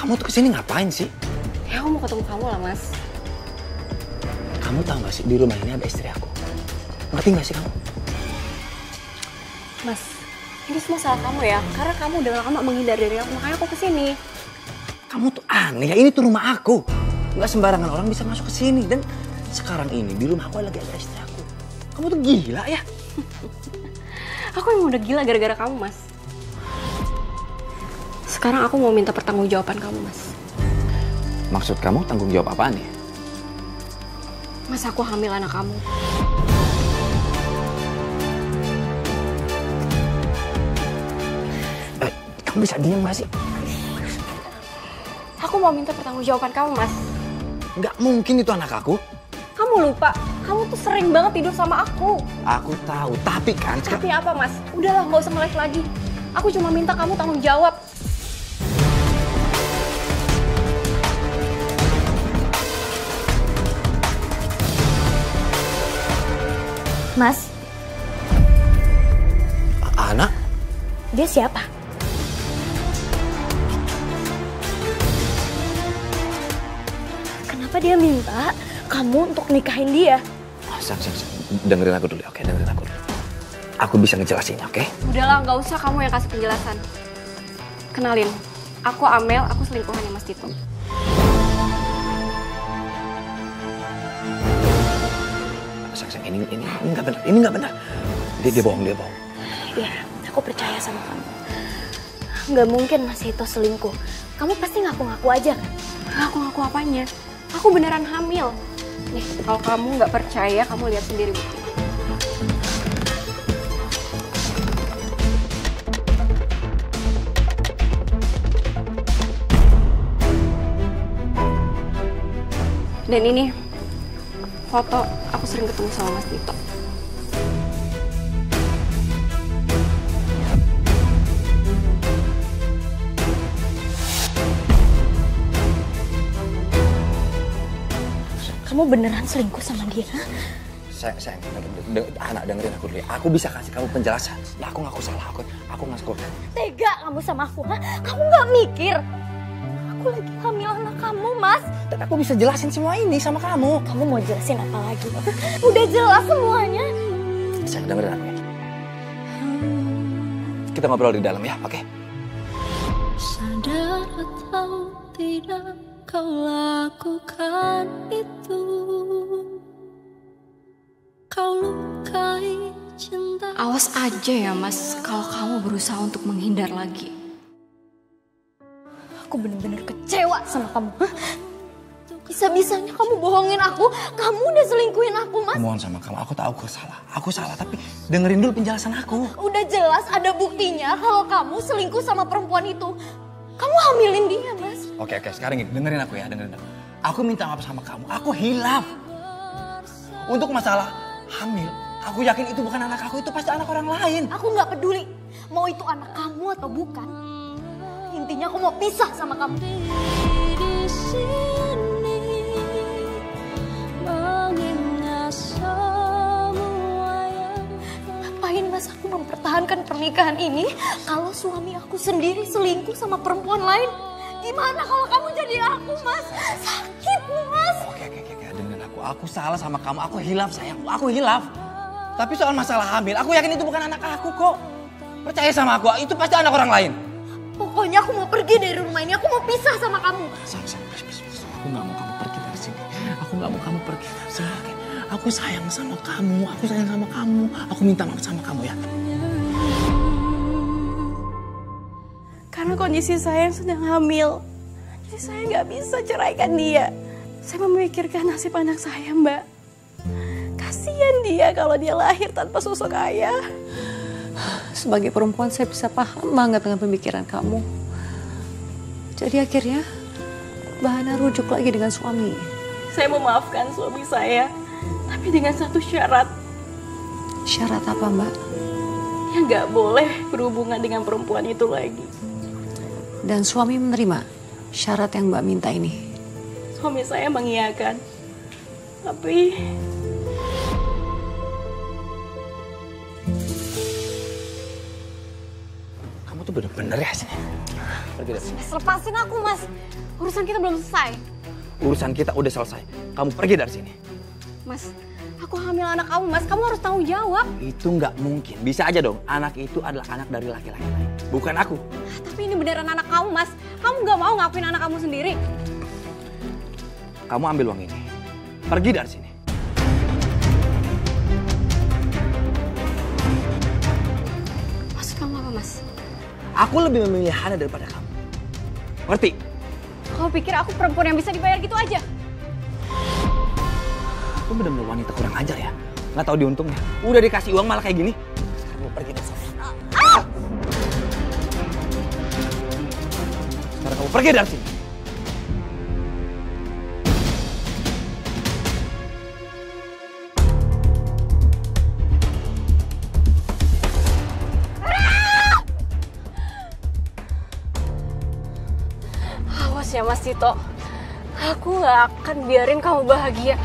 Kamu tuh kesini ngapain sih? Ya aku mau ketemu kamu lah, Mas. Kamu tahu gak sih di rumah ini ada istri aku? Ngerti gak sih kamu? Mas, ini semua salah kamu ya. Karena kamu udah lama menghindar dari aku, makanya aku kesini. Kamu tuh aneh ya, ini tuh rumah aku. Gak sembarangan orang bisa masuk ke sini. Dan sekarang ini di rumah aku lagi ada istri aku. Kamu tuh gila ya? Aku yang udah gila gara-gara kamu, Mas. Sekarang aku mau minta pertanggungjawaban kamu, Mas. Maksud kamu tanggung jawab apaan ya? Mas, aku hamil anak kamu. Kamu bisa diam gak sih? Aku mau minta pertanggungjawaban kamu, Mas. Gak mungkin itu anak aku. Kamu lupa, kamu tuh sering banget tidur sama aku. Aku tahu, tapi kan... Tapi apa, Mas? Udahlah, nggak usah ngeles lagi. Aku cuma minta kamu tanggung jawab. Mas. Anak? Dia siapa? Kenapa dia minta kamu untuk nikahin dia? Sang. Dengerin aku dulu, oke? Dengerin aku dulu. Aku bisa ngejelasinnya, oke? Udahlah, nggak usah kamu yang kasih penjelasan. Kenalin, aku Amel, aku selingkuhannya Mas Tito. Sang, ini nggak benar, ini nggak benar. Dia bohong. Iya, aku percaya sama kamu. Nggak mungkin Mas Tito selingkuh. Kamu pasti ngaku-ngaku aja kan? Ngaku-ngaku apanya? Aku beneran hamil. Nih, kalau kamu nggak percaya, kamu lihat sendiri bukti. Dan ini foto aku sering ketemu sama Mas Tito. Kamu beneran selingkuh sama dia? Sayang, anak dengerin aku dulu. Aku bisa kasih kamu penjelasan. Ya aku ngaku salah, aku ngaku. Tega kamu sama aku, ha? Kamu nggak mikir? Aku lagi hamil anak kamu, Mas. Tapi aku bisa jelasin semua ini sama kamu. Kamu mau jelasin apa lagi? Udah jelas semuanya. Sayang, dengerin aku ya. Kita ngobrol di dalam ya, oke? Sadar atau tidak kau lakukan itu, kau lukai cinta. Awas aja ya, Mas, kalau kamu berusaha untuk menghindar lagi. Aku bener-bener kecewa sama kamu. Hah? Bisa-bisanya kamu bohongin aku. Kamu udah selingkuhin aku, Mas. Mohon sama kamu, aku tahu aku salah, tapi dengerin dulu penjelasan aku. Udah jelas ada buktinya kalau kamu selingkuh sama perempuan itu. Kamu hamilin dia, Mas. Oke, sekarang gini, dengerin aku ya, dengerin aku. Aku minta maaf sama kamu, aku hilaf. Untuk masalah hamil, aku yakin itu bukan anak aku, itu pasti anak orang lain. Aku nggak peduli mau itu anak kamu atau bukan. Intinya aku mau pisah sama kamu. Di sini mengingat semua yang Ngapain, Mas, aku mempertahankan pernikahan ini kalau suami aku sendiri selingkuh sama perempuan lain? Gimana kalau kamu jadi aku, Mas? Sakit, Mas. Oke, dengerin aku. Aku salah sama kamu, aku hilaf sayang, aku hilaf. Tapi soal masalah hamil, aku yakin itu bukan anak aku kok. Percaya sama aku, itu pasti anak orang lain. Pokoknya aku mau pergi dari rumah ini, aku mau pisah sama kamu. Sayang, aku gak mau kamu pergi dari sini. Aku gak mau kamu pergi dari sini, oke? Aku sayang sama kamu, Aku minta maaf sama kamu ya. Karena kondisi saya yang sedang hamil. Jadi saya nggak bisa ceraikan dia. Saya memikirkan nasib anak saya, Mbak. Kasihan dia kalau dia lahir tanpa sosok ayah. Sebagai perempuan saya bisa paham banget dengan pemikiran kamu. Jadi akhirnya Bahana rujuk lagi dengan suami. Saya memaafkan suami saya, tapi dengan satu syarat. Syarat apa, Mbak? Ya nggak boleh berhubungan dengan perempuan itu lagi. Dan suami menerima syarat yang Mbak minta ini. Suami saya mengiyakan. Tapi Kamu tuh bener Bener ya sini. Pergi dari sini. Mas, lepasin aku, Mas. Urusan kita belum selesai. Urusan kita udah selesai. Kamu pergi dari sini. Mas, aku hamil anak kamu, Mas. Kamu harus tanggung jawab. Itu nggak mungkin. Bisa aja dong. Anak itu adalah anak dari laki-laki lain. Bukan aku. Tapi ini beneran anak kamu, Mas. Kamu nggak mau ngakuin anak kamu sendiri. Kamu ambil uang ini. Pergi dari sini. Maksud kamu apa, Mas? Aku lebih memilih Hana daripada kamu. Ngerti? Kamu pikir aku perempuan yang bisa dibayar gitu aja? Aku bener-bener wanita kurang ajar ya. Nggak tahu diuntungnya. Udah dikasih uang malah kayak gini. Sekarang kamu pergi dari sini. Sekarang kamu pergi dari sini. Awas ya, Mas Tito. Aku nggak akan biarin kamu bahagia.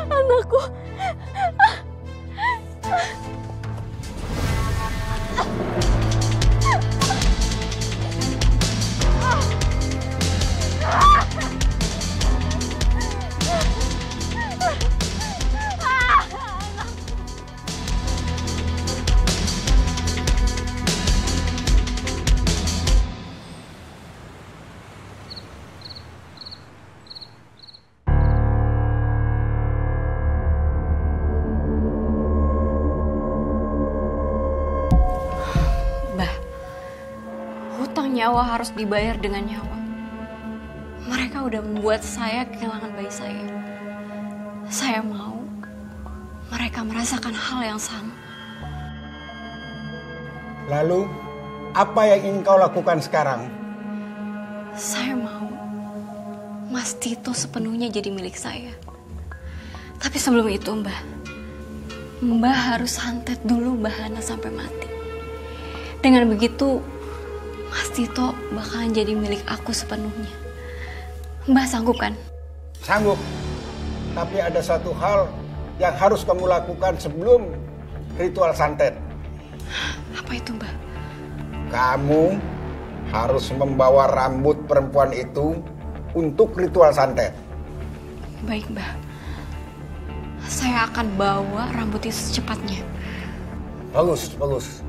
Anakku. Hutang nyawa harus dibayar dengan nyawa. Mereka udah membuat saya kehilangan bayi saya. Saya mau mereka merasakan hal yang sama. Lalu, apa yang ingin kau lakukan sekarang? Saya mau Mas Tito sepenuhnya jadi milik saya. Tapi sebelum itu, Mbah harus santet dulu Mbak Hana sampai mati. Dengan begitu, Mas Tito bakalan jadi milik aku sepenuhnya. Mbah sanggup kan? Sanggup. Tapi ada satu hal yang harus kamu lakukan sebelum ritual santet. Apa itu, Mbah? Kamu harus membawa rambut perempuan itu untuk ritual santet. Baik, Mbah. Saya akan bawa rambut itu secepatnya. Bagus, bagus.